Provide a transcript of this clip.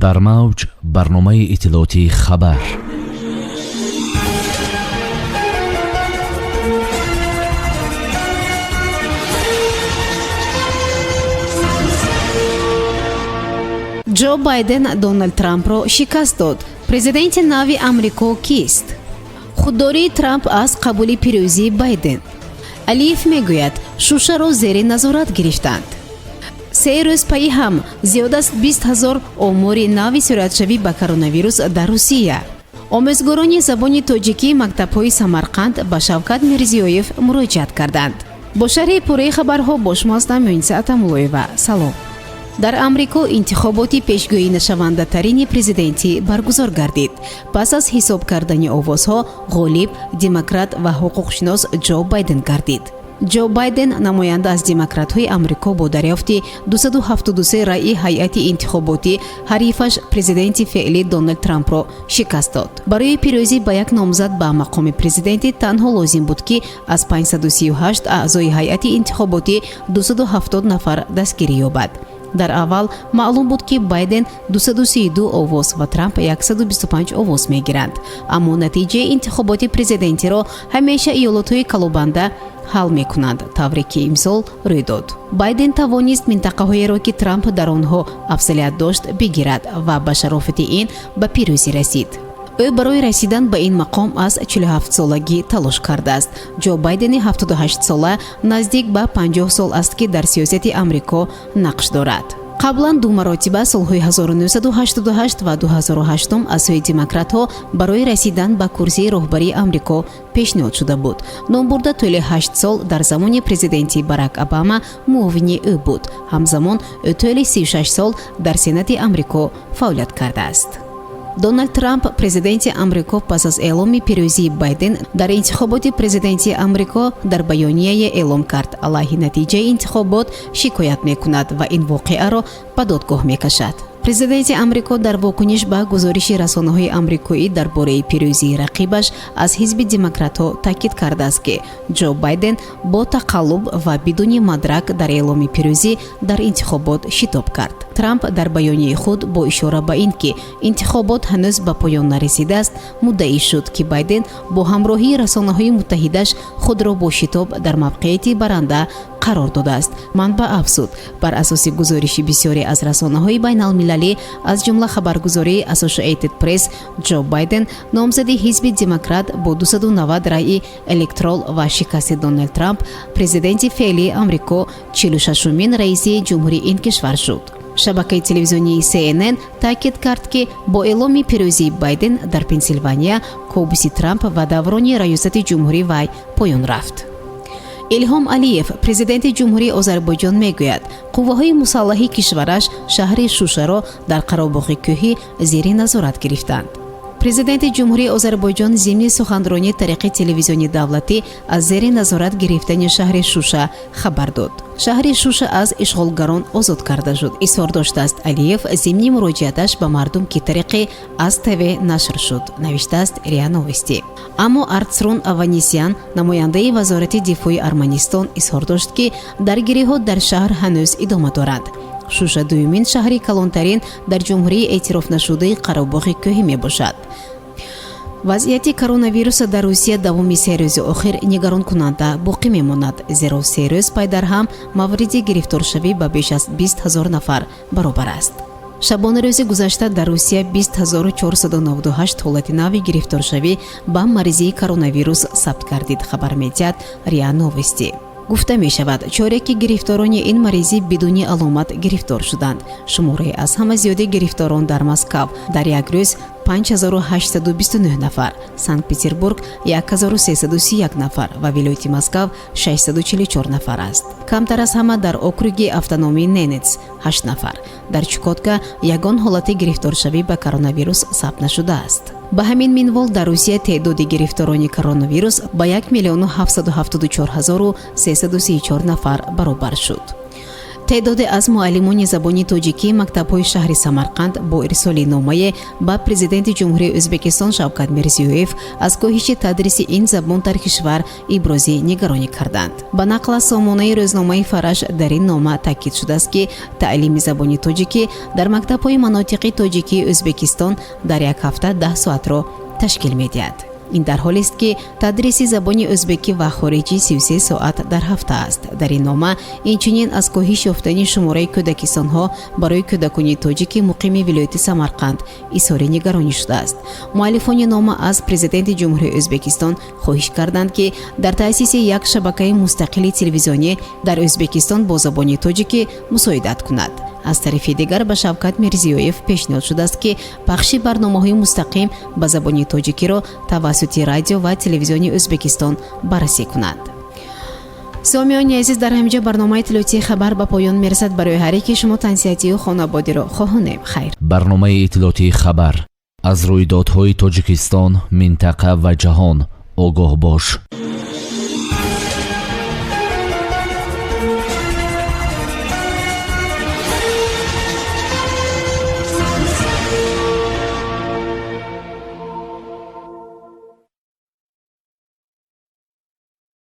дар мавҷ барномаи иттилоотии хабар. ҷо байден Доналд Трампро шикаст дод. Президенти нави Амрико кист? худдории Трамп аз қабули пирӯзии Байден. Алиев мегӯяд, Шушаро зери назорат гирифтанд. 3 рӯз пайи ҳам зиёд аз 20 000 омори нави суръатшавӣ ба коронавирус дар Русия. омӯзгорони забони тоҷикии мактабҳои Самарқанд ба Шавкат Мирзиёев муроҷиат карданд. бо шарҳи пурраи хабарҳо бо шумо ҳастам Муъинниса Атамуллоева. салом. дар амрико интихоботи пешгӯинашавандатарини президентӣ баргузор гардид. пас аз ҳисоб кардани овозҳо ғолиб демократ ва ҳуқуқшинос ҷо байден гардид. ҷо байден намоянда аз демократҳои амрико бо дарёфти 273 раъи ҳайати интихоботӣ ҳарифаш президенти феълӣ Доналд Трампро шикаст дод. барои пирӯзӣ ба як номзад ба мақоми президентӣ танҳо лозим буд ки аз 538 аъзои ҳайати интихоботӣ 270 нафар дастгирӣ ёбад. дар аввал маълум буд ки байден 232 овоз ва Трамп 125 овоз мегиранд, аммо натиҷаи интихоботи президентиро ҳамеша иёлотҳои калобанда ҳал мекунанд, тавре ки имсол рӯй дод. байден тавонист минтақаҳоеро ки Трамп дар онҳо афзалият дошт бигирад ва ба шарофати ин ба пирӯзӣ расид. ӯ барои расидан ба ин мақом аз 47-солагӣ талош кардааст. ҷо байдени 78-сола наздик ба 50 сол аст ки дар сиёсати амрико нақш дорад. қаблан ду маротиба солҳои 1988 ва 2008 аз сӯи демократҳо барои расидан ба курсии роҳбарии амрико пешниҳод шуда буд. номбурда тӯли 8 сол дар замони президентии Барак Обама муовини ӯ буд. ҳамзамон ӯ тӯли 36 сол дар сенати амрико фаъолият кардааст. Дональд Трамп президенти амрико пас аз эъломи пирӯзии байден дар интихоботи президентии амрико дар баёнияе эълом кард алайҳи натиҷаи интихобот шикоят мекунад ва ин воқеаро ба додгоҳ мекашад. президенти амрико дар вокуниш ба гузориши расонаҳои амрикоӣ дар бораи пирӯзии рақибаш аз ҳизби демократҳо таъкид кардааст ки ҷо байден бо тақаллуб ва бидуни мадрак дар эъломи пирӯзӣ дар интихобот шитоб кард. Трамп дар баёнияи худ бо ишора ба ин ки интихобот ҳанӯз ба поён нарасидааст муддаӣ шуд ки байден бо ҳамроҳии расонаҳои муттаҳидаш худро бо шитоб дар мавқеияти баранда қарор додааст. манбаъ афзуд, бар асоси гузориши бисёре аз расонаҳои байналмилалӣ аз ҷумла хабаргузории Associated Press, ҷо байден номзади ҳизби демократ бо 290 раъи электорал ва шикасти Дональд Трамп президенти феълии амрико 46-умин раиси ҷумҳурии ин кишвар шуд. шабакаи телевизионии CNN таъкид кард ки бо эъломи пирӯзии байден дар Пенсилвания кобуси Трамп ва даврони раёсати ҷумҳурӣ вай поён рафт. илҳом алиев президенти ҷумҳурии озарбойҷон мегӯяд, қувваҳои мусаллаҳи кишвараш шаҳри Шушаро дар Қаробоғи кӯҳӣ зери назорат гирифтанд. президенти ҷумҳурии озарбойҷон зимни суханронии тариқи телевизиони давлатӣ аз зери назорат гирифтани шаҳри Шуша хабар дод. шаҳри Шуша аз ишғолгарон озод карда шуд, изҳор доштааст Алиев зимни муроҷиаташ ба мардум ки тариқи аз ТВ нашр шуд, навиштааст РИА Новости. аммо Арцрун Аванесян, намояндаи вазорати дифои Арманистон, изҳор дошт ки даргириҳо дар шаҳр ҳанӯз идома доранд. Шуша дуюмин шаҳри калонтарин дар ҷумҳурии эътирофнашудаи Қаробоғи кӯҳӣ мебошад. вазъияти коронавируса дар Русия давоми 3 рӯзи охир нигаронкунанда боқӣ мемонад, зеро 3 рӯз пай дар ҳам мавриди гирифторшавӣ ба беш аз 20 000 нафар баробар аст. шабона рӯзи гузашта дар Русия 20 498 ҳолати нави гирифторшавӣ ба марзии коронавирус сабт гардид, хабар медиҳад РИА Новости. гуфта мешавад, чореки гирифторони ин маризӣ бидуни аломат гирифтор шуданд. шумораи аз ҳама зиёди гирифторон дар Москав дар як рӯз 5829 нафар, Санкт-Петербург 1331 нафар ва вилояти Москав 644 нафар аст. камтар аз ҳама дар округи автономии Ненец 8 нафар. дар Чукотка ягон ҳолати гирифторшавӣ ба коронавирус сабт нашудааст. ба ҳамин минвол дар Русия теъдоди гирифторони коронавирус ба 1 774 334 нафар баробар шуд. تعدادی از معلمان زبان تاجیکی مکتب‌های شهر سمرقند با ارسال نامه به پرزیدنت جمهوری ازبکستان شوکت میرزیویف از کاهش تدریس این زبان در کشور ابراز نگرانی کردند. به نقل از سامانه روزنامه فرش در این نامه تاکید شده است که تعلیم زبان تاجیکی در مکتب‌های مناطق تاجیکی ازبکستان در یک هفته 10 ساعت را تشکیل می‌دهد. این در حالی است که تدریس زبان ازبکی و خارجی 33 ساعت در هفته است. در این نامه اینچنین از کاهش یافتن شماره کودکستان‌ها برای کودکان تاجیک مقیم ولایت سمرقند اظهار نگرانی شده است. مؤلفان نامه از پرزیدنت جمهوری ازبکستان خواهش کردند که در تأسیس یک شبکه مستقل تلویزیونی در ازبکستان با زبان تاجیکی مساعدت کند. از طرف دیگر به شوکت میرزیویف پیشنهاد شده است که پخش برنامه‌های مستقیم به زبان تاجیکی را توسط رادیو و تلویزیون ازبکستان بررسی کند. سامیان عزیز، در همینجا برنامه اطلاعاتی خبر به پایان میرسد. برای هر یک شما تنصیحاتی و خانوادگی را خواهانیم. خیر. برنامه اطلاعاتی خبر از رویدادهای تاجیکستان، منطقه و جهان آگاه باش.